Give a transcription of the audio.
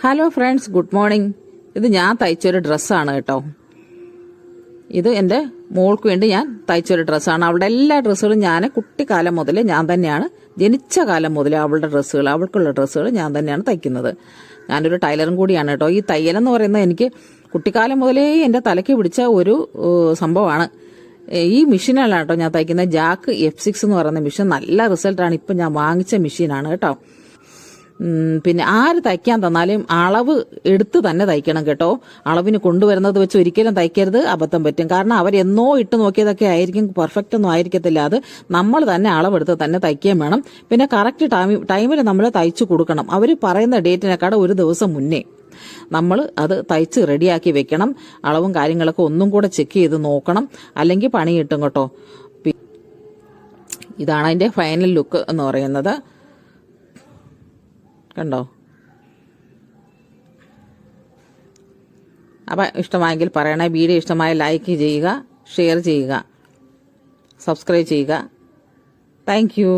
Hello friends, good morning. ഇത് ഞാൻ തയ്ച്ചൊരു ഡ്രസ്സാണ് കേട്ടോ. ഇത് എൻ്റെ മോൾക്ക് വേണ്ടി ഞാൻ തയ്ച്ചൊരു ഡ്രസ്സാണ്. അവളുടെ എല്ലാ ഡ്രസ്സുകളും ഞാൻ കുട്ടിക്കാലം മുതൽ ഞാൻ തന്നെയാണ്, ജനിച്ച കാലം മുതൽ അവളുടെ ഡ്രസ്സുകൾ, അവൾക്കുള്ള ഡ്രസ്സുകൾ ഞാൻ തന്നെയാണ് തയ്ക്കുന്നത്. ഞാനൊരു ടൈലറും കൂടിയാണ് കേട്ടോ. ഈ തയ്യലെന്ന് പറയുന്നത് എനിക്ക് കുട്ടിക്കാലം മുതലേ എൻ്റെ തലയ്ക്ക് പിടിച്ച ഒരു സംഭവമാണ്. ഈ മെഷീനാണ് കേട്ടോ ഞാൻ തയ്ക്കുന്നത്. ജാക്ക് F6 എന്ന് പറയുന്ന മെഷീൻ നല്ല റിസൾട്ടാണ്. ഇപ്പം ഞാൻ വാങ്ങിച്ച മെഷീനാണ് കേട്ടോ. പിന്നെ ആര് തയ്ക്കാൻ തന്നാലും അളവ് എടുത്ത് തന്നെ തയ്ക്കണം കേട്ടോ. അളവിന് കൊണ്ടുവരുന്നത് വെച്ച് ഒരിക്കലും തയ്ക്കരുത്, അബദ്ധം പറ്റും. കാരണം അവരെന്നോ ഇട്ട് നോക്കിയതൊക്കെ ആയിരിക്കും, പെർഫെക്റ്റ് ഒന്നും ആയിരിക്കത്തില്ല. അത് നമ്മൾ തന്നെ അളവെടുത്ത് തന്നെ തയ്ക്കുകയും വേണം. പിന്നെ കറക്റ്റ് ടൈമിൽ നമ്മൾ തയ്ച്ചു കൊടുക്കണം. അവർ പറയുന്ന ഡേറ്റിനെക്കാട് ഒരു ദിവസം മുന്നേ നമ്മൾ അത് തയ്ച്ച് റെഡിയാക്കി വെക്കണം. അളവും കാര്യങ്ങളൊക്കെ ഒന്നും കൂടെ ചെക്ക് ചെയ്ത് നോക്കണം, അല്ലെങ്കിൽ പണി കിട്ടും കേട്ടോ. ഇതാണ് അതിൻ്റെ ഫൈനൽ ലുക്ക് എന്ന് പറയുന്നത്. കണ്ടോ? അപ്പം ഇഷ്ടമായെങ്കിൽ പറയണേ. വീഡിയോ ഇഷ്ടമായ ലൈക്ക് ചെയ്യുക, ഷെയർ ചെയ്യുക, സബ്സ്ക്രൈബ് ചെയ്യുക. Thank you.